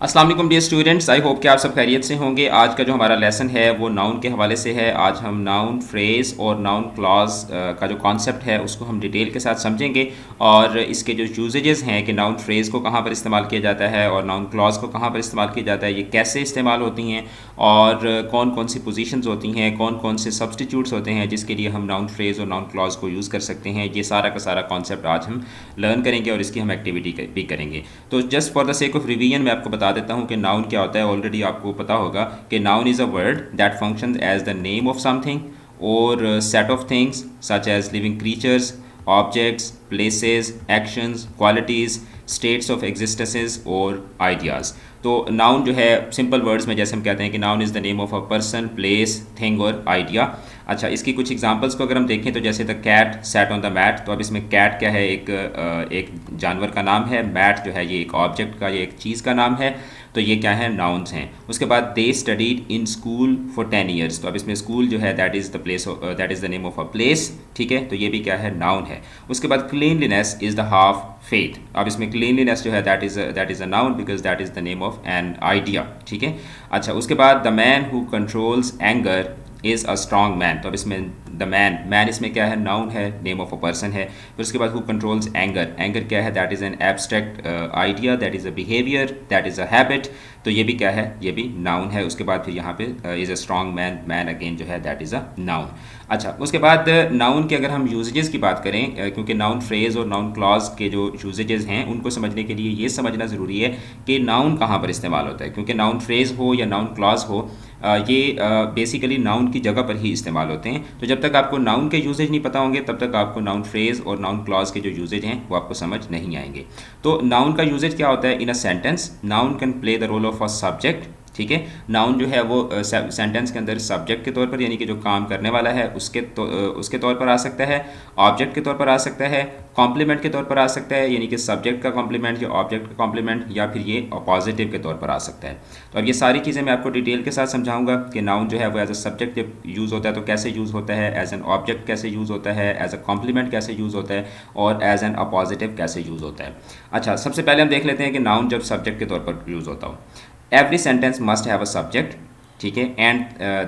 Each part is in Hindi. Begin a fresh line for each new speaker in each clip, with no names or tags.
अस्सलाम वालेकुम डियर स्टूडेंट्स, आई होप कि आप सब खैरियत से होंगे। आज का जो हमारा लेसन है वो नाउन के हवाले से है। आज हम नाउन फ्रेज़ और नाउन क्लॉज का जो कॉन्सेप्ट है उसको हम डिटेल के साथ समझेंगे और इसके जो यूजेजेस हैं कि नाउन फ्रेज़ को कहाँ पर इस्तेमाल किया जाता है और नाउन क्लॉज को कहाँ पर इस्तेमाल किया जाता है, ये कैसे इस्तेमाल होती हैं और कौन कौन सी पोजीशंस होती हैं, कौन कौन से सब्सटीट्यूट्स होते हैं जिसके लिए हम नाउन फ्रेज़ और नाउन क्लॉज को यूज़ कर सकते हैं। ये सारा का सारा कॉन्सेप्ट आज हम लर्न करेंगे और इसकी हम एक्टिविटी भी करेंगे। तो just for the sake of revision मैं आपको बता देता हूँ कि नाउन क्या होता है। ऑलरेडी आपको पता होगा कि noun is a word that functions as the name of something और set of things such as living creatures, objects, places, actions, qualities, states of existences और आइडियाज़। तो नाउन जो है सिंपल वर्ड्स में जैसे हम कहते हैं कि noun is the name of a person, place, thing और आइडिया। अच्छा, इसकी कुछ एग्जांपल्स को अगर हम देखें तो जैसे the cat sat on the mat, तो अब इसमें कैट क्या है, एक जानवर का नाम है। मैट जो है ये एक ऑब्जेक्ट का, ये एक चीज़ का नाम है। तो ये क्या है, नाउन्स हैं। उसके बाद दे studied in school for 10 years, तो अब इसमें स्कूल जो है that is the place, that is the name of a place. ठीक है, तो ये भी क्या है, नाउन है। उसके बाद cleanliness is the half faith, अब इसमें क्लीनलीनेस जो है that is a noun because that is the name of an idea. ठीक है। अच्छा, उसके बाद the man who controls anger is a strong man, तो अब इसमें द मैन इसमें क्या है, नाउन है, नेम ऑफ अ पर्सन है। फिर उसके बाद हु कंट्रोल्स एंगर क्या है, that is an abstract idea, that is a behaviour, that is a habit. तो ये भी क्या है, ये भी नाउन है। उसके बाद फिर यहाँ पे is a strong man again जो है दैट इज़ अ नाउन। अच्छा, उसके बाद नाउन के अगर हम यूजेजेस की बात करें, क्योंकि नाउन फ्रेज़ और नाउन क्लॉज के जो यूजेजेस हैं उनको समझने के लिए ये समझना ज़रूरी है कि नाउन कहाँ पर इस्तेमाल होता है। क्योंकि नाउन फ्रेज़ हो या नाउन क्लॉज हो, ये बेसिकली नाउन की जगह पर ही इस्तेमाल होते हैं। तो जब तक आपको नाउन के यूजेज नहीं पता होंगे तब तक आपको नाउन फ्रेज़ और नाउन क्लॉज के जो यूजेज हैं वो आपको समझ नहीं आएंगे। तो नाउन का यूजेज क्या होता है, in a sentence noun can play the role of a subject. ठीक है, नाउन जो है वो सेंटेंस के अंदर सब्जेक्ट के तौर पर, यानी कि जो काम करने वाला है उसके तौर पर आ सकता है, ऑब्जेक्ट के तौर पर आ सकता है, कॉम्प्लीमेंट के तौर पर आ सकता है, यानी कि सब्जेक्ट का कॉम्प्लीमेंट या ऑब्जेक्ट का कॉम्प्लीमेंट, या फिर ये पॉजिटिव के तौर पर आ सकता है। तो अब ये सारी चीज़ें मैं आपको डिटेल के साथ समझाऊंगा कि नाउन जो है वो एज अ सब्जेक्ट जब यूज़ होता है तो कैसे यूज़ होता है, एज एन ऑब्जेक्ट कैसे यूज़ होता है, एज अ कॉम्प्लीमेंट कैसे यूज़ होता है और एज एन पॉजिटिव कैसे यूज़ होता है। अच्छा, सबसे पहले हम देख लेते हैं कि नाउन जब सब्जेक्ट के तौर पर यूज़ होता हो। Every sentence must have a subject. ठीक है, and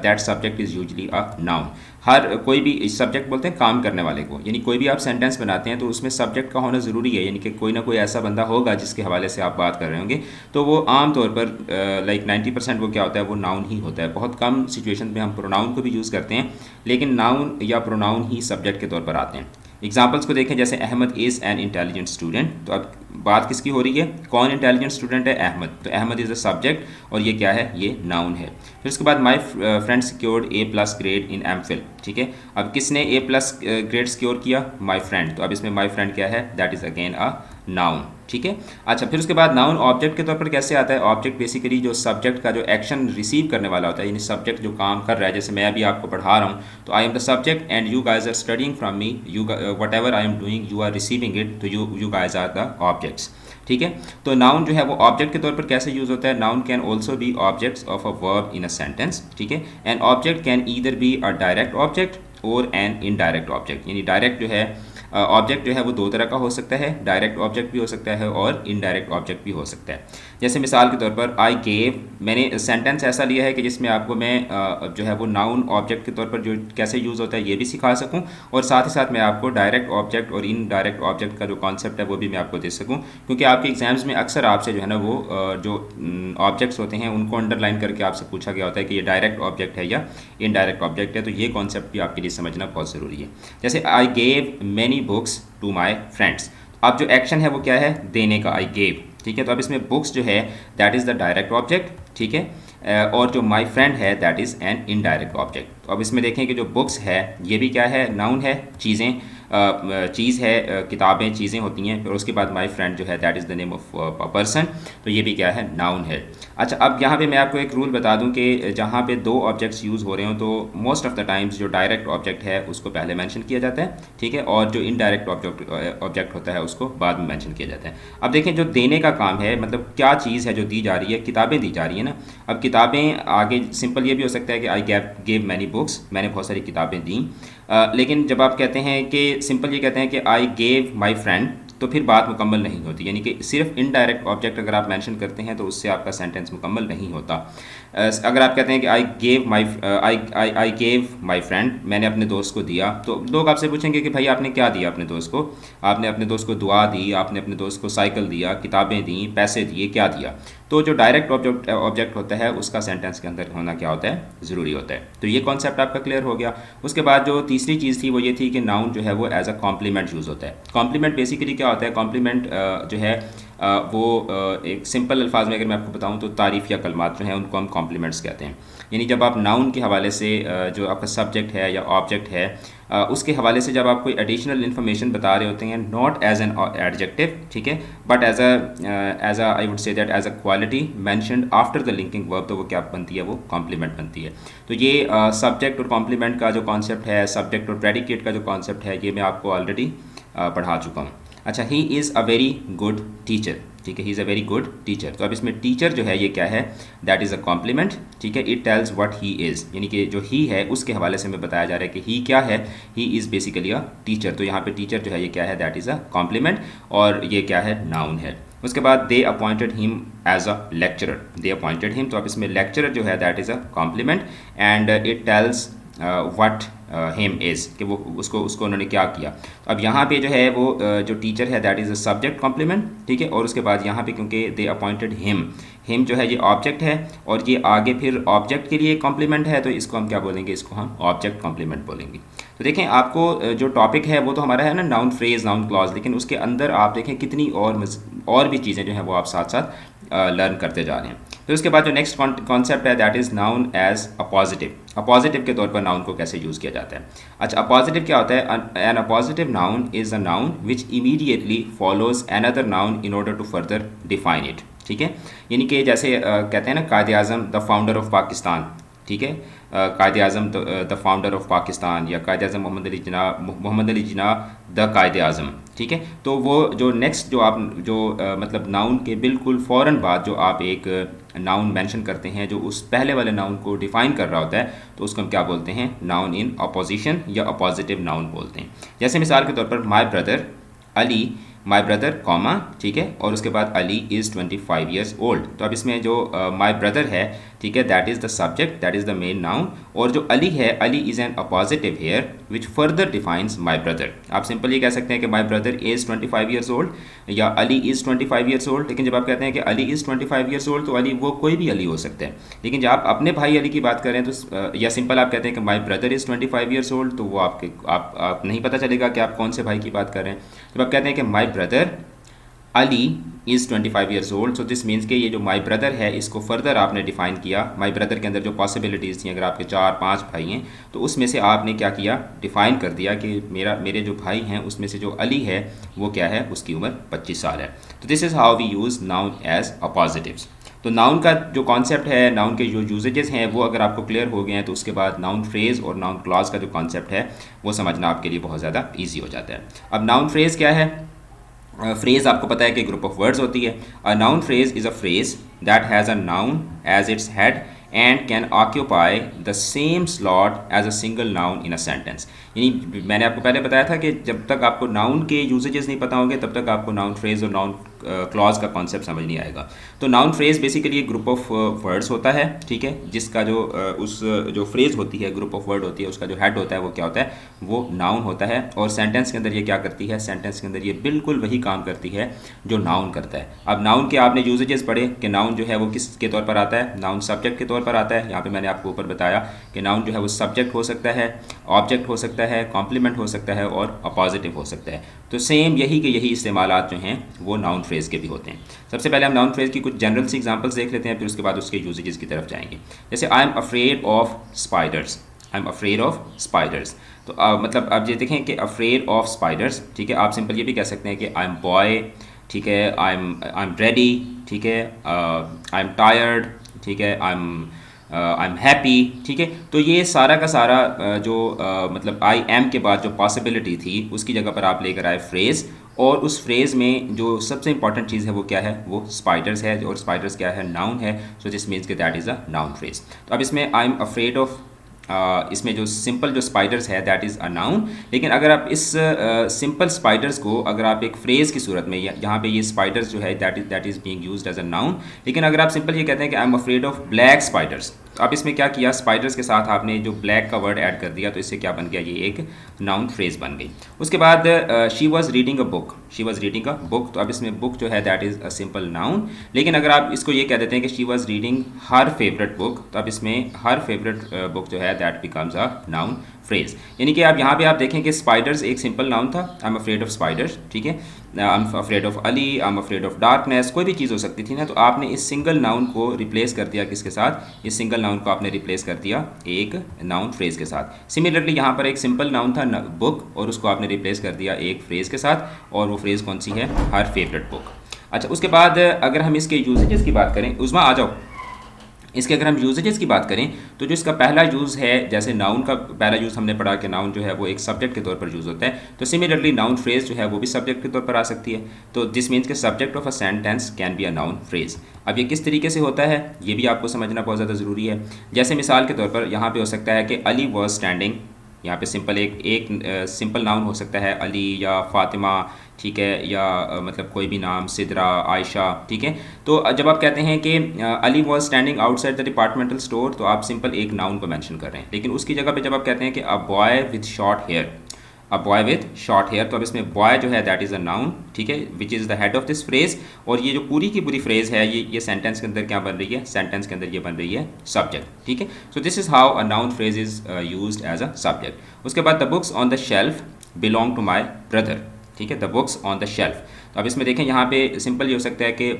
that subject is usually a noun. हर कोई भी सब्जेक्ट बोलते हैं काम करने वाले को, यानी कोई भी आप सेंटेंस बनाते हैं तो उसमें सब्जेक्ट का होना ज़रूरी है, यानी कि कोई ना कोई ऐसा बंदा होगा जिसके हवाले से आप बात कर रहे होंगे। तो वो आम तौर पर लाइक 90% वो क्या होता है, वो नाउन ही होता है। बहुत कम सिचुएशन में हम प्रोनाउन को भी यूज़ करते हैं, लेकिन नाउन या प्रोनाउन ही सब्जेक्ट के तौर पर आते हैं। एग्जाम्पल्स को देखें, जैसे Ahmad is an intelligent student, तो अब बात किसकी हो रही है, कौन इंटेलिजेंट स्टूडेंट है, अहमद। तो अहमद इज़ अ सब्जेक्ट और ये क्या है, ये नाउन है। फिर उसके बाद my friend secured A+ grade in MPhil. ठीक है, अब किसने A+ ग्रेड सिक्योर किया, माई फ्रेंड। तो अब इसमें माई फ्रेंड क्या है, that is again a noun. ठीक है। अच्छा, फिर उसके बाद नाउन ऑब्जेक्ट के तौर पर कैसे आता है। ऑब्जेक्ट बेसिकली जो सब्जेक्ट का जो एक्शन रिसीव करने वाला होता है, यानी सब्जेक्ट जो काम कर रहा है। जैसे मैं अभी आपको पढ़ा रहा हूँ तो I am the subject and you guys are studying from me, you whatever I am doing you are receiving it, तो you guys are the objects. ठीक है, तो नाउन जो है वो ऑब्जेक्ट के तौर पर कैसे यूज़ होता है। Noun can also B objects of a verb in a sentence. ठीक है, an object can either be a direct object और एन इनडायरेक्ट ऑब्जेक्ट, यानी डायरेक्ट जो है ऑब्जेक्ट जो है वो दो तरह का हो सकता है, डायरेक्ट ऑब्जेक्ट भी हो सकता है और इनडायरेक्ट ऑब्जेक्ट भी हो सकता है। जैसे मिसाल के तौर पर आई गेव, मैंने सेंटेंस ऐसा लिया है कि जिसमें आपको मैं जो है वो नाउन ऑब्जेक्ट के तौर पर जो कैसे यूज़ होता है ये भी सिखा सकूं और साथ ही साथ मैं आपको डायरेक्ट ऑब्जेक्ट और इनडायरेक्ट ऑब्जेक्ट का जो कॉन्सेप्ट है वो भी मैं आपको दे सकूँ, क्योंकि आपके एग्जाम्स में अक्सर आपसे जो है ना वो जो ऑब्जेक्ट्स होते हैं उनको अंडरलाइन करके आपसे पूछा गया होता है कि ये डायरेक्ट ऑब्जेक्ट है या इनडायरेक्ट ऑब्जेक्ट है। तो ये कॉन्सेप्ट भी आपके लिए समझना बहुत ज़रूरी है। जैसे I gave many books to my friends, अब जो एक्शन है वो क्या है, देने का, आई गेव। ठीक है, तो अब इसमें बुक्स जो है that is the direct object. ठीक है, और जो माई फ्रेंड है that is an indirect object. तो अब इसमें देखें कि जो बुक्स है ये भी क्या है, नाउन है, चीज़ें, चीज़ है, किताबें चीज़ें होती हैं। फिर उसके बाद माई फ्रेंड जो है that is the name of person, तो ये भी क्या है, नाउन है। अच्छा, अब यहाँ पे मैं आपको एक रूल बता दूं कि जहाँ पे दो ऑब्जेक्ट्स यूज़ हो रहे हो तो मोस्ट ऑफ द टाइम्स जो डायरेक्ट ऑब्जेक्ट है उसको पहले मेंशन किया जाता है। ठीक है, और जो इनडायरेक्ट ऑब्जेक्ट होता है उसको बाद में मेंशन किया जाता है। अब देखें, जो देने का काम है, मतलब क्या चीज़ है जो दी जा रही है, किताबें दी जा रही है ना। अब किताबें आगे सिंपल ये भी हो सकता है कि आई गेव मैनी बुक्स, मैंने बहुत सारी किताबें दी। लेकिन जब आप कहते हैं कि सिंपल ये कहते हैं कि आई गेव माई फ्रेंड, तो फिर बात मुकम्मल नहीं होती, यानी कि सिर्फ इनडायरेक्ट ऑब्जेक्ट अगर आप मेंशन करते हैं तो उससे आपका सेंटेंस मुकम्मल नहीं होता। अगर आप कहते हैं कि आई गेव माई फ्रेंड, मैंने अपने दोस्त को दिया, तो लोग आपसे पूछेंगे कि भाई आपने क्या दिया अपने दोस्त को, आपने अपने दोस्त को दुआ दी, आपने अपने दोस्त को साइकिल दिया, किताबें दी, पैसे दिए, क्या दिया। तो जो डायरेक्ट ऑब्जेक्ट होता है उसका सेंटेंस के अंदर होना क्या होता है, ज़रूरी होता है। तो ये कॉन्सेप्ट आपका क्लियर हो गया। उसके बाद जो तीसरी चीज़ थी वो ये थी कि नाउन जो है वो एज अ कॉम्प्लीमेंट यूज़ होता है। कॉम्प्लीमेंट बेसिकली क्या होता है, कॉम्प्लीमेंट जो है एक सिंपल अल्फाज में अगर मैं आपको बताऊं तो तारीफ़ या कलमात जो हैं उनको हम कॉम्प्लीमेंट्स कहते हैं। यानी जब आप नाउन के हवाले से जो आपका सब्जेक्ट है या ऑब्जेक्ट है उसके हवाले से जब आप कोई एडिशनल इन्फॉर्मेशन बता रहे होते हैं, नॉट एज एन एडजेक्टिव, ठीक है, but as a I would say that as a quality mentioned after the linking verb, तो वो क्या बनती है, वो कॉम्प्लीमेंट बनती है। तो ये सब्जेक्ट और कॉम्प्लीमेंट का जो कॉन्सेप्ट है, सब्जेक्ट और प्रेडिकेट का जो कॉन्सेप्ट है, ये मैं आपको ऑलरेडी पढ़ा चुका हूँ। अच्छा, he is a very good teacher, ठीक है, he is a very good teacher. तो अब इसमें टीचर जो है ये क्या है, दैट इज़ अ कॉम्प्लीमेंट, ठीक है। It tells what he is, यानी कि जो ही है उसके हवाले से हमें बताया जा रहा है कि ही क्या है, he is basically a teacher. तो यहाँ पे टीचर जो है ये क्या है, दैट इज़ अ कॉम्प्लीमेंट, और ये क्या है, नाउन है। उसके बाद they appointed him as a lecturer, they appointed him, तो अब इसमें लेक्चरर जो है that is a complement, and it tells what him is, कि वो उसको उन्होंने क्या किया। तो अब यहाँ पे जो है वो जो टीचर है that is a subject complement, ठीक है। और उसके बाद यहाँ पे क्योंकि दे अपॉइंटेड हिम जो है ये ऑब्जेक्ट है, और ये आगे फिर ऑब्जेक्ट के लिए कॉम्प्लीमेंट है, तो इसको हम क्या बोलेंगे, इसको हम ऑब्जेक्ट कॉम्प्लीमेंट बोलेंगे। तो देखें, आपको जो टॉपिक है वो तो हमारा है ना नाउन फ्रेज, नाउन क्लॉज, लेकिन उसके अंदर आप देखें कितनी और भी चीज़ें जो हैं वो आप साथ साथ लर्न करते जा रहे हैं। फिर उसके बाद जो नेक्स्ट कॉन्सेप्ट है that is noun as appositive. Appositive के तौर पर नाउन को कैसे यूज़ किया जाता है। अच्छा, अ पॉजिटिव क्या होता है, an appositive noun is a noun which immediately follows another noun in order to further define it, ठीक है। यानी कि जैसे कहते हैं ना, Quaid Azam the founder of Pakistan, ठीक है, Quaid Azam the founder of Pakistan, या कायद आज़म मोहम्मद अली जिन्ना द कायद आज़म, ठीक है। तो वो जो नेक्स्ट जो आप जो मतलब नाउन के बिल्कुल फ़ौरन बाद जो आप एक नाउन मेंशन करते हैं जो उस पहले वाले नाउन को डिफ़ाइन कर रहा होता है, तो उसको हम क्या बोलते हैं, नाउन इन अपोजिशन या अपोजिटिव नाउन बोलते हैं। जैसे मिसाल के तौर पर my brother Ali, my brother comma, ठीक है, और उसके बाद अली इज़ 25 ईयर्स ओल्ड। तो अब इसमें जो माई ब्रदर है, ठीक है, that is the subject, that is the main noun, और जो अली है, Ali is an appositive here which further defines my brother. आप सिंपल ये कह सकते हैं कि my brother is 25 years old या अली इज़ 25 ईयर्स ओल्ड, लेकिन जब आप कहते हैं कि अली इज़ 25 ईयर्स ओल्ड, तो अली वो कोई भी अली हो सकता है। लेकिन जब आप अपने भाई अली की बात करें तो या सिंपल आप कहते हैं कि my brother is 25 years old, तो वो आप नहीं पता चलेगा कि आप कौन से भाई की बात कर रहे हैं। जब आप कहते हैं कि my brother Ali is 25 years old, so this means कि ये जो माई ब्रदर है इसको फर्दर आपने डिफ़ाइन किया। माई ब्रदर के अंदर जो पॉसिबिलिटीज़ थी, अगर आपके 4-5 भाई हैं तो उसमें से आपने क्या किया, डिफ़ाइन कर दिया कि मेरे जो भाई हैं उसमें से जो अली है वो क्या है, उसकी उम्र 25 साल है। तो this is how we use noun as appositives. तो नाउन का जो कॉन्सेप्ट है, नाउन के जो यूजेजेस हैं, वो अगर आपको क्लियर हो गए हैं तो उसके बाद नाउन फ्रेज़ और नाउन क्लॉज का जो कॉन्सेप्ट है वो समझना आपके लिए बहुत ज़्यादा ईजी हो जाता है। अब नाउन फ्रेज़ क्या है, फ्रेज़ आपको पता है कि ग्रुप ऑफ वर्ड्स होती है। A noun phrase is a phrase that has a noun as its head and can occupy the same slot as a single noun in a sentence. यानी मैंने आपको पहले बताया था कि जब तक आपको नाउन के यूजेजेस नहीं पता होंगे तब तक आपको नाउन फ्रेज़ और नाउन क्लॉज का कॉन्सेप्ट समझ नहीं आएगा। तो नाउन फ्रेज़ बेसिकली एक ग्रुप ऑफ वर्ड्स होता है, ठीक है, जिसका जो उस जो फ्रेज़ होती है, ग्रुप ऑफ वर्ड होती है, उसका जो हेड होता है वो क्या होता है, वो नाउन होता है। और सेंटेंस के अंदर ये क्या करती है, सेंटेंस के अंदर ये बिल्कुल वही काम करती है जो नाउन करता है। अब नाउन के आपने यूजेजेस पढ़े कि नाउन जो है वो किस के तौर पर आता है, नाउन सब्जेक्ट के तौर पर आता है। यहाँ पे मैंने आपको ऊपर बताया कि नाउन जो है वो सब्जेक्ट हो सकता है, ऑब्जेक्ट हो सकता है, कॉम्प्लीमेंट हो सकता है और अपोजिटिव हो सकता है। तो सेम यही के यही इस्तेमालात जो हैं वो नाउन फ्रेज़ के भी होते हैं। सबसे पहले हम नाउन फ्रेज़ की कुछ जनरल सी एग्जांपल्स देख लेते हैं, फिर उसके बाद उसके यूजेजेस की तरफ जाएंगे। जैसे आई am afraid of spiders, I am afraid of spiders. तो मतलब आप ये देखें कि अफ्रेड ऑफ स्पाइडर्स, ठीक है, आप सिंपल ये भी कह सकते हैं कि आई एम बॉय, ठीक है, आई एम रेडी, ठीक है, आई एम टायर्ड, ठीक है, आई एम हैप्पी, ठीक है। तो ये सारा का सारा मतलब आई एम के बाद जो पॉसिबिलिटी थी उसकी जगह पर आप लेकर आए फ्रेज़, और उस फ्रेज़ में जो सबसे इंपॉर्टेंट चीज़ है वो क्या है, वो स्पाइडर्स है, और स्पाइडर्स क्या है, नाउन है। सो दिस मीन्स कि that is a noun phrase. तो अब इसमें आई एम अफ्रेड ऑफ इसमें जो सिंपल जो स्पाइडर्स है दैट इज़ अ नाउन। लेकिन अगर आप इस सिंपल स्पाइडर्स को अगर आप एक फ्रेज़ की सूरत में यहाँ पे ये स्पाइडर्स जो है that is being used as a noun. लेकिन अगर आप सिंपल ये कहते हैं कि I am afraid of black spiders, तो आप इसमें क्या किया, स्पाइडर्स के साथ आपने जो ब्लैक का वर्ड ऐड कर दिया, तो इससे क्या बन गया, ये एक नाउन फ्रेज़ बन गई। उसके बाद she was reading a book, she was reading a book, तो अब इसमें बुक जो है that is a simple noun. लेकिन अगर आप इसको ये कह देते हैं कि she was reading her favourite book, तो अब इसमें हर फेवरेट बुक जो है that becomes a noun phrase. यानी कि आप यहाँ पे आप देखें कि स्पाइडर्स एक सिंपल नाउन था, आई एम अफ्रेड ऑफ स्पाइडर्स, ठीक है, आई am afraid of Ali, I am afraid of darkness, कोई भी चीज़ हो सकती थी ना। तो आपने इस सिंगल नाउन को रिप्लेस कर दिया किसके साथ, इस सिंगल नाउन को आपने रिप्लेस कर दिया एक नाउन फ्रेज के साथ। सिमिलरली यहाँ पर एक सिंपल नाउन था बुक, और उसको आपने रिप्लेस कर दिया एक फ्रेज के साथ, और वो फ्रेज कौन सी है, हर फेवरेट बुक। अच्छा, उसके बाद अगर हम इसके यूजेजेस की बात करें, उस्मा आ जाओ, इसके अगर हम यूजेजेस की बात करें तो जो इसका पहला यूज़ है, जैसे नाउन का पहला यूज़ हमने पढ़ा कि नाउन जो है वो एक सब्जेक्ट के तौर पर यूज़ होता है, तो सिमिलरली नाउन फ्रेज जो है वो भी सब्जेक्ट के तौर पर आ सकती है। तो दिस मीन्स के subject of a sentence can be a noun phrase. अब ये किस तरीके से होता है ये भी आपको समझना बहुत ज़्यादा ज़रूरी है। जैसे मिसाल के तौर पर यहाँ पे हो सकता है कि अली वॉज स्टैंडिंग, यहाँ पे सिंपल एक सिंपल नाउन हो सकता है अली या फातिमा, ठीक है, या मतलब कोई भी नाम, सिदरा, आयशा, ठीक है। तो जब आप कहते हैं कि Ali was standing outside the departmental store, तो आप सिंपल एक नाउन को मेंशन कर रहे हैं। लेकिन उसकी जगह पे जब आप कहते हैं कि a boy with short hair, a boy with short hair, तो अब इसमें बॉय जो है दैट इज़ अ नाउन, ठीक है, विच is the head of this phrase. और ये जो पूरी की पूरी फ्रेज है ये सेंटेंस के अंदर क्या बन रही है, सेंटेंस के अंदर ये बन रही है सब्जेक्ट, ठीक है। So this is how a noun phrase is used as a subject. उसके बाद the books on the shelf belong to my brother, ठीक है, the books on the shelf. तो अब इसमें देखें यहाँ पे सिंपल ये हो सकता है कि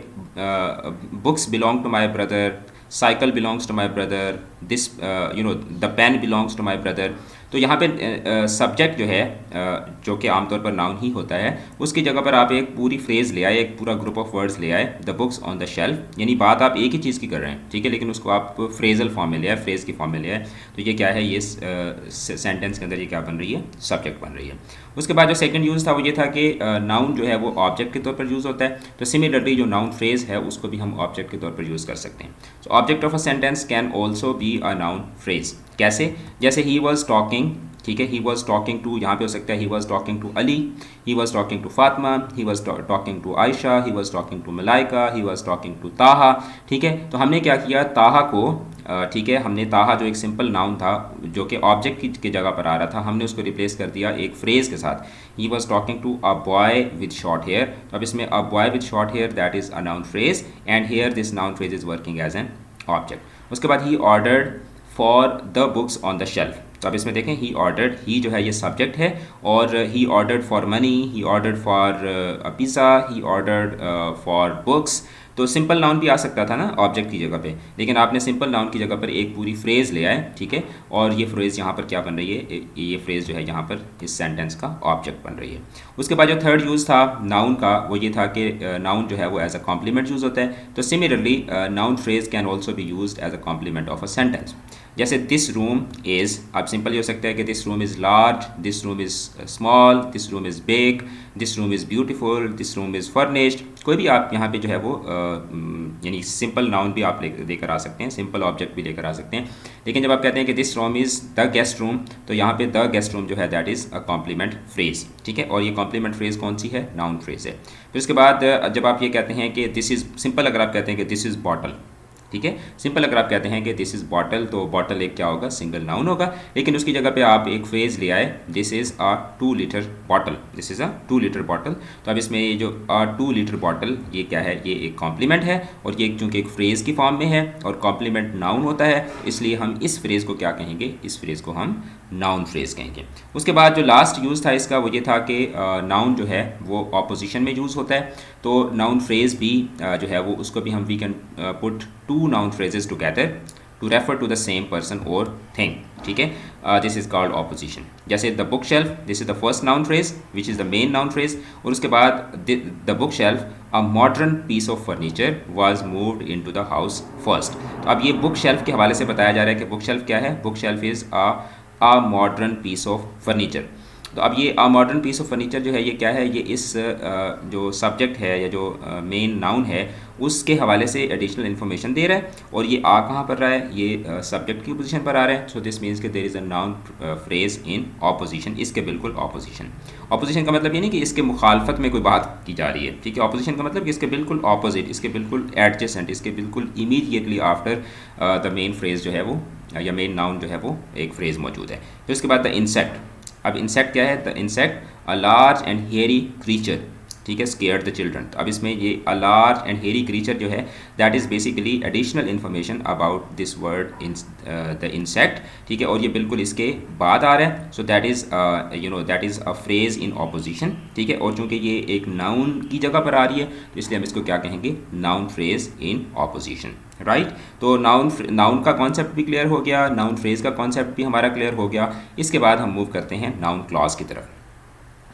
books belong to my brother, cycle belongs to my brother, this the pen belongs to my brother. तो यहाँ पे सब्जेक्ट जो है जो कि आमतौर पर नाउन ही होता है, उसकी जगह पर आप एक पूरी फ्रेज़ ले आए, एक पूरा ग्रुप ऑफ वर्ड्स ले आए, the books on the shelf, यानी बात आप एक ही चीज़ की कर रहे हैं, ठीक है, लेकिन उसको आप फ्रेजल फॉर्म में ले आए, फ्रेज़ की फॉर्म में ले आए। तो ये क्या है, ये सेंटेंस के अंदर ये क्या बन रही है, सब्जेक्ट बन रही है। उसके बाद जो सेकंड यूज़ था वो ये था कि नाउन जो है वो ऑब्जेक्ट के तौर पर यूज़ होता है। तो सिमिलरली जो नाउन फ्रेज़ है उसको भी हम ऑब्जेक्ट के तौर पर यूज़ कर सकते हैं। So object of a sentence can also be a noun phrase. कैसे, जैसे ही वॉज टॉकिंग, ठीक है, ही वॉज टॉकिंग टू, यहाँ पे हो सकता है he was talking to Ali, he was talking to Fatima, he was talking to Ayesha, he was talking to Malaika, he was talking to Taha, ठीक है। तो हमने क्या किया, ताहा को, ठीक है, हमने ताहा जो एक सिंपल नाउन था जो कि ऑब्जेक्ट की जगह पर आ रहा था, हमने उसको रिप्लेस कर दिया एक फ्रेज़ के साथ, he was talking to a boy with short hair. तो अब इसमें a boy with short hair that is a noun phrase, and here this noun phrase is working as an object. उसके बाद he ordered for the books on the shelf. तो अब इसमें देखें ही ऑर्डर्ड, ही जो है ये सब्जेक्ट है, और ही ordered for money, he ordered for pizza, he ordered for books. तो सिंपल नाउन भी आ सकता था ना ऑब्जेक्ट की जगह पे, लेकिन आपने सिंपल नाउन की जगह पर एक पूरी फ्रेज़ ले आए, ठीक है, और ये फ्रेज़ यहाँ पर क्या बन रही है, ये फ्रेज़ जो है यहाँ पर इस सेंटेंस का ऑब्जेक्ट बन रही है। उसके बाद जो थर्ड यूज़ था नाउन का वो ये था कि नाउन जो है वो एज अ कॉम्प्लीमेंट यूज़ होता है। तो similarly noun phrase can also be used as a complement of a sentence. जैसे दिस रूम इज़, अब सिंपल ये हो सकता है कि this room is large, this room is small, this room is big, this room is beautiful, this room is furnished. कोई भी आप यहाँ पे जो है वो यानी सिंपल नाउन भी आप लेकर आ सकते हैं, सिंपल ऑब्जेक्ट भी लेकर आ सकते हैं। लेकिन जब आप कहते हैं कि this room is the guest room, तो यहाँ पे द गेस्ट रूम जो है that is a complement phrase, ठीक है, और ये कॉम्प्लीमेंट फ्रेज़ कौन सी है, नाउन फ्रेज़ है। फिर उसके बाद जब आप ये कहते हैं कि दिस इज़, सिंपल अगर आप कहते हैं कि दिस इज़ बॉटल, ठीक है, सिंपल अगर आप कहते हैं कि दिस इज़ बॉटल, तो बॉटल एक क्या होगा, सिंगल नाउन होगा। लेकिन उसकी जगह पे आप एक फ्रेज़ ले आए, this is a 2 litre bottle, this is a 2 litre bottle. तो अब इसमें ये जो 2 लीटर बॉटल ये क्या है, ये एक कॉम्प्लीमेंट है, और ये चूँकि एक फ्रेज़ की फॉर्म में है और कॉम्प्लीमेंट नाउन होता है, इसलिए हम इस फ्रेज़ को क्या कहेंगे, इस फ्रेज़ को हम नाउन फ्रेज़ कहेंगे। उसके बाद जो लास्ट यूज़ था इसका वो ये था कि नाउन जो है वो ऑपोजिशन में यूज़ होता है। तो नाउन फ्रेज़ भी जो है वो उसको भी हम we can put 2 noun phrases together to refer to the same person और थिंग, ठीक है, दिस इज़ कॉल्ड ऑपोजिशन। जैसे the book shelf, this is the first noun phrase which is the main noun phrase, और उसके बाद the book shelf a modern piece of furniture was moved into the house first. तो अब ये बुक शेल्फ के हवाले से बताया जा रहा है कि बुक शेल्फ क्या है, book shelf is a modern piece of furniture. तो अब ये a modern piece of furniture जो है ये क्या है, ये इस जो सब्जेक्ट है या जो मेन नाउन है उसके हवाले से एडिशनल इन्फॉर्मेशन दे रहा है, और ये आ कहाँ पर रहा है, ये सब्जेक्ट की पोजीशन पर आ रहा है। सो दिस मीन्स कि there is a noun phrase in opposition, इसके बिल्कुल ऑपोजिशन। ऑपोजिशन का मतलब ये नहीं कि इसके मुखालफत में कोई बात की जा रही है, ठीक है। ऑपोजिशन का मतलब कि इसके बिल्कुल ऑपोजिट, इसके बिल्कुल एडजेसेंट, इसके बिल्कुल immediately after the main phrase जो है वो या मेन नाउन जो है वो एक फ्रेज मौजूद है। फिर उसके बाद द इंसेक्ट। अब इंसेक्ट क्या है, the insect a large and hairy creature, ठीक है, स्केयर्ड द चिल्ड्रन। तो अब इसमें ये a large and hairy creature जो है that is basically additional information about this word in the insect, ठीक है, और ये बिल्कुल इसके बाद आ रहा है। So that is that is a phrase in opposition, ठीक है। और चूँकि ये एक नाउन की जगह पर आ रही है तो इसलिए हम इसको क्या कहेंगे, noun phrase in opposition, right. तो नाउन का कॉन्सेप्ट भी क्लियर हो गया, नाउन फ्रेज का कॉन्सेप्ट भी हमारा क्लियर हो गया। इसके बाद हम मूव करते हैं नाउन क्लॉज की तरफ।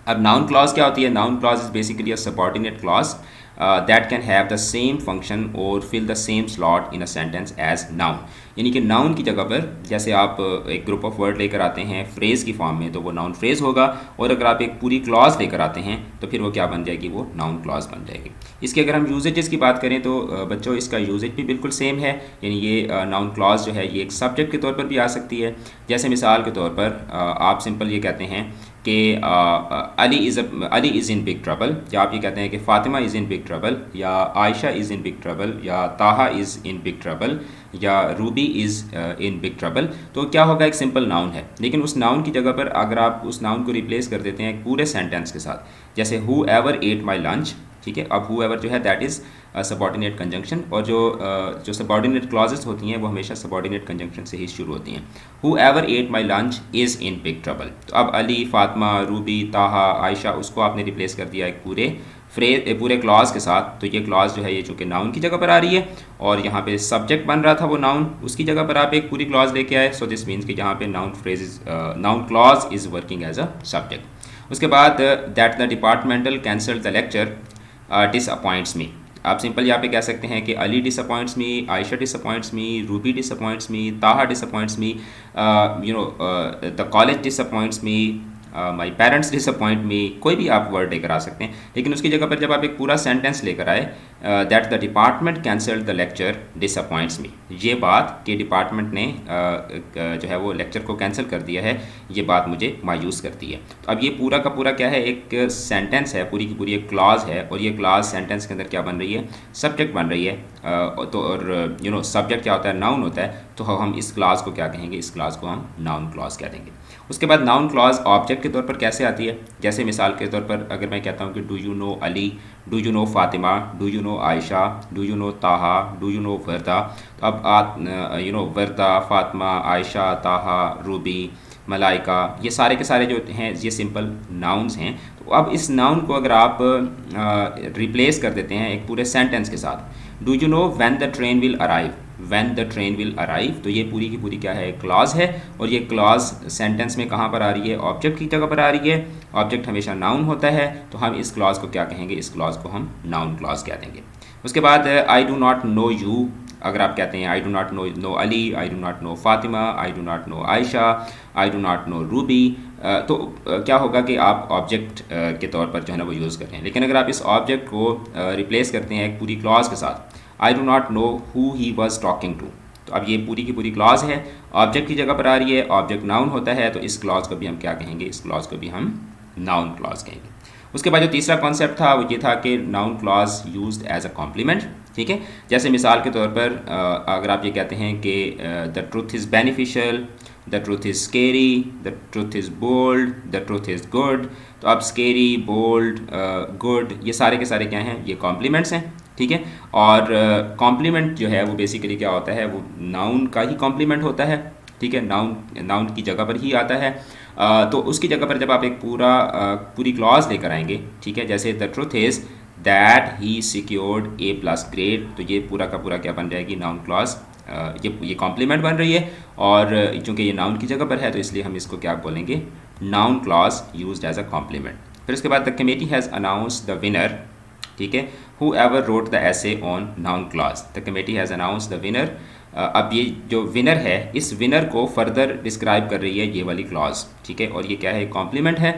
अब नाउन क्लॉज क्या होती है, noun clause is basically a subordinate clause that can have the same function or fill the same slot in a sentence as noun. यानी कि नाउन की जगह पर जैसे आप एक ग्रुप ऑफ वर्ड लेकर आते हैं फ्रेज की फॉर्म में तो वो नाउन फ्रेज होगा, और अगर आप एक पूरी क्लॉज लेकर आते हैं तो फिर वो क्या बन जाएगी, वो नाउन क्लॉज बन जाएगी। इसके अगर हम यूजेजेस की बात करें तो बच्चों इसका यूजेज भी बिल्कुल सेम है। यानी ये नाउन क्लॉज जो है ये एक सब्जेक्ट के तौर पर भी आ सकती है। जैसे मिसाल के तौर पर आप सिंपल ये कहते हैं कि Ali is in big trouble, या आप ये कहते हैं कि Fatima is in big trouble, या Ayesha is in big trouble, या Taha is in big trouble, या Ruby is in big trouble. तो क्या होगा, एक सिंपल नाउन है, लेकिन उस नाउन की जगह पर अगर आप उस नाउन को रिप्लेस कर देते हैं एक पूरे सेंटेंस के साथ, जैसे who ever at my lunch, ठीक है। अब हु एवर जो है दैट इज़ सबऑर्डिनेट कंजंक्शन, और जो सबऑर्डिनेट क्लॉजेस होती हैं वो हमेशा सबऑर्डिनेट कंजंक्शन से ही शुरू होती हैं। Who ever at my lunch is in big trouble. तो अब अली, फ़ातिमा, रूबी, ताहा, आयशा, उसको आपने रिप्लेस कर दिया एक पूरे क्लॉज के साथ। तो ये क्लॉज जो है ये चूँकि नाउन की जगह पर आ रही है, और यहाँ पे सब्जेक्ट बन रहा था वो नाउन, उसकी जगह पर आप एक पूरी क्लॉज लेके आए। सो दिस मीन्स कि यहाँ पे noun clause is working as a subject. उसके बाद that the departmental cancel the lecture disappoints me. आप सिंपल यहाँ पे कह सकते हैं कि Ali disappoints me, Ayesha disappoints me, Ruby disappoints me, Taha disappoints me, the college disappoints me, my parents disappoint me. कोई भी आप वर्ड लेकर आ सकते हैं, लेकिन उसकी जगह पर जब आप एक पूरा सेंटेंस लेकर आए, that the department cancelled the lecture disappoints me, ये बात कि डिपार्टमेंट ने जो है वो लेक्चर को कैंसिल कर दिया है, ये बात मुझे मायूस करती है। तो अब ये पूरा का पूरा क्या है, एक सेंटेंस है, पूरी की पूरी एक क्लॉज है, और ये क्लॉज सेंटेंस के अंदर क्या बन रही है, सब्जेक्ट बन रही है। तो और सब्जेक्ट क्या होता है, नाउन होता है। तो हम इस क्लॉज को क्या कहेंगे, इस क्लॉज को हम नाउन क्लॉज कह देंगे। उसके बाद नाउन क्लॉज ऑब्जेक्ट के तौर पर कैसे आती है, जैसे मिसाल के तौर पर अगर मैं कहता हूँ कि do you know Ali, do you know Fatima, do you know Ayesha, do you know ताहा, डू यू नो वर्दा। तो अब आप वर्दा, फ़ातिमा, आयशा, ताहा, रूबी, मलाइका, ये सारे के सारे जो हैं ये सिंपल नाउन्स हैं। तो अब इस नाउन को अगर आप रिप्लेस कर देते हैं एक पूरे सेंटेंस के साथ, do you know when the train will arrive, when the train will arrive, तो ये पूरी की पूरी क्या है, क्लॉज है। और ये क्लॉज सेंटेंस में कहाँ पर आ रही है, ऑब्जेक्ट की जगह पर आ रही है। ऑब्जेक्ट हमेशा नाउन होता है, तो हम इस क्लॉज को क्या कहेंगे, इस क्लॉज को हम नाउन क्लॉज कह देंगे। उसके बाद आई डू नॉट नो यू, अगर आप कहते हैं आई do not no Ali, I do not no Fatima, I do not no Ayesha, I do not no Ruby, तो क्या होगा कि आप ऑब्जेक्ट के तौर पर जो है ना वो यूज़ कर रहे हैं। लेकिन अगर आप इस ऑब्जेक्ट को रिप्लेस करते हैं एक पूरी क्लॉज के साथ, I do not know who he was talking to, तो अब ये पूरी की पूरी क्लॉज है, ऑब्जेक्ट की जगह पर आ रही है, ऑब्जेक्ट नाउन होता है, तो इस क्लॉज को भी हम क्या कहेंगे, इस क्लॉज को भी हम नाउन क्लॉज कहेंगे। उसके बाद जो तीसरा कॉन्सेप्ट था वो ये था कि noun clause used as a complement, ठीक है। जैसे मिसाल के तौर पर अगर आप ये कहते हैं कि the truth is beneficial, the truth is scary, the truth is bold, the truth is good. तो अब स्केरी, बोल्ड, गुड, ये सारे के सारे क्या हैं, ये कॉम्प्लीमेंट्स हैं, ठीक है। और कॉम्प्लीमेंट जो है वो बेसिकली क्या होता है, वो नाउन का ही कॉम्प्लीमेंट होता है, ठीक है, नाउन की जगह पर ही आता है। तो उसकी जगह पर जब आप एक पूरी क्लॉज लेकर आएंगे, ठीक है, जैसे the truth is that he secured A+ grade, तो ये पूरा का पूरा क्या बन जाएगी, नाउन क्लॉज, ये कॉम्प्लीमेंट बन रही है। और चूँकि ये नाउन की जगह पर है तो इसलिए हम इसको क्या बोलेंगे, noun clause used as a complement. फिर उसके बाद the committee has announce the winner ठीक है। Whoever wrote the essay on noun clause, the committee has announce the winner. अब ये जो विनर है, इस विनर को फर्दर डिस्क्राइब कर रही है ये वाली क्लॉज, ठीक है। और ये क्या है, कॉम्प्लीमेंट है।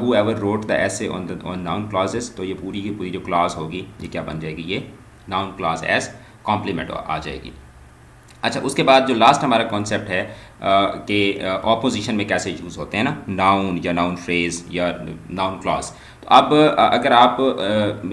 Whoever wrote the essay on noun clauses, तो ये पूरी की पूरी जो क्लॉज होगी ये क्या बन जाएगी, ये नाउन क्लॉज एज कॉम्प्लीमेंट आ जाएगी। अच्छा, उसके बाद जो लास्ट हमारा कॉन्सेप्ट है कि ऑपोजिशन में कैसे यूज़ होते हैं ना नाउन या नाउन फ्रेज़ या नाउन क्लॉज। तो अब अगर आप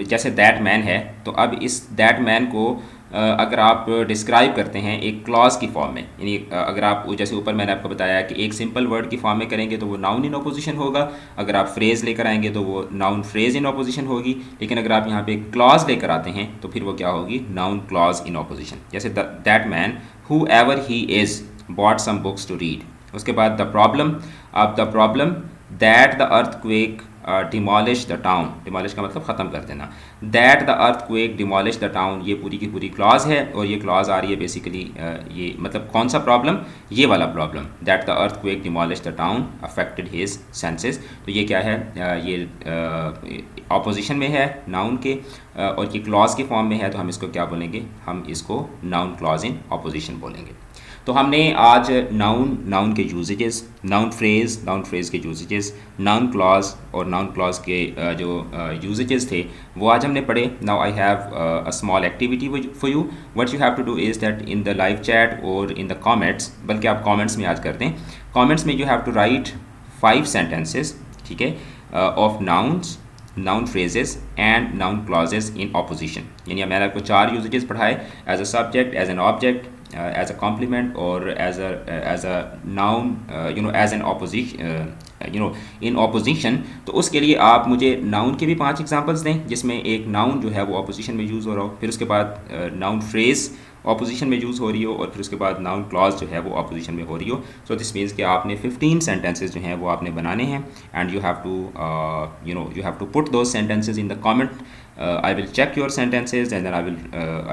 जैसे दैट मैन है, तो अब इस दैट मैन को अगर आप डिस्क्राइब करते हैं एक क्लॉज की फॉर्म में, यानी अगर आप जैसे ऊपर मैंने आपको बताया कि एक सिंपल वर्ड की फॉर्म में करेंगे तो वो नाउन इन ऑपोजिशन होगा, अगर आप फ्रेज़ लेकर आएंगे तो वो नाउन फ्रेज़ इन ऑपोजिशन होगी, लेकिन अगर आप यहाँ पे क्लॉज लेकर आते हैं तो फिर वो क्या होगी, नाउन क्लॉज इन ऑपोजिशन। जैसे that man whoever he is bought some books to read। उसके बाद the problem, अब the problem that the earthquake demolished the town, demolish का मतलब ख़त्म कर देना, that the earthquake demolished the town, ये पूरी की पूरी क्लॉज है। और ये क्लॉज आ रही है बेसिकली ये मतलब कौन सा प्रॉब्लम, ये वाला problem, that the earthquake demolished the town affected his senses। तो ये क्या है, ये ऑपोजिशन में है नाउन के, और ये क्लॉज के फॉर्म में है, तो हम इसको क्या बोलेंगे, हम इसको नाउन क्लॉज इन ऑपोजिशन बोलेंगे। तो हमने आज नाउन के यूजेजेस, नाउन फ्रेज़ के यूजेजेस, नाउन क्लॉज और नाउन क्लॉज के जो यूजेजेस थे वो आज हमने पढ़े। Now I have a small activity for you. What you have to do is that in the live chat और इन द कमेंट्स, बल्कि आप कमेंट्स में आज करते हैं, कमेंट्स में you have to write 5 sentences, ठीक है, of nouns, noun phrases and noun clauses in apposition. यानी मैंने आपको 4 यूजेजेस पढ़ाए, as a subject, as an object, as a complement और as a noun, as an opposition, in opposition। तो उसके लिए आप मुझे नाउन के भी 5 एग्जांपल्स दें जिसमें एक नाउन जो है वो ऑपोजिशन में यूज़ हो रहा हो, फिर उसके बाद नाउन फ्रेज़ ऑपोजिशन में यूज़ हो रही हो, और फिर उसके बाद नाउन क्लॉज जो है वो ऑपोजिशन में हो रही हो। सो दिस मीन्स कि आपने 15 सेंटेंसेस जो हैं वो आपने बनाने हैं, and you have to put those sentences in the comment. I will check your sentences and then I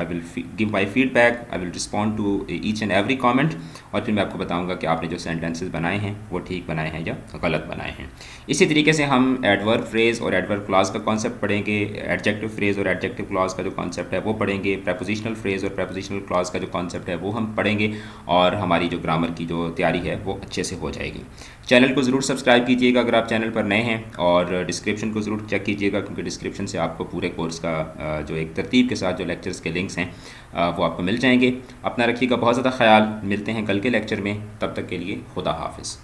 will give my feedback, I will respond to each and every comment, और फिर मैं आपको बताऊंगा कि आपने जो सेंटेंसेस बनाए हैं वो ठीक बनाए हैं या गलत बनाए हैं। इसी तरीके से हम एडवर्ब फ्रेज़ और एडवर्ब क्लॉज का कॉन्सेप्ट पढ़ेंगे, एडजेक्टिव फ्रेज़ और एडजेक्टिव क्लॉज का जो कॉन्सेप्ट है वो पढ़ेंगे, प्रपोजिशनल फ्रेज़ और प्रपोजिशनल क्लॉज का जो कॉन्सेप्ट है वो हम पढ़ेंगे, और हमारी जो ग्रामर की जो तैयारी है वो अच्छे से हो जाएगी। चैनल को ज़रूर सब्सक्राइब कीजिएगा अगर आप चैनल पर नए हैं, और डिस्क्रिप्शन को ज़रूर चेक कीजिएगा, क्योंकि डिस्क्रिप्शन से आपको पूरे कोर्स का जो एक तरतीब के साथ जो लेक्चर्स के लिंक्स हैं वो आपको मिल जाएंगे। अपना रखिएगा बहुत ज़्यादा ख्याल, मिलते हैं कल के लेक्चर में, तब तक के लिए खुदा हाफिज़।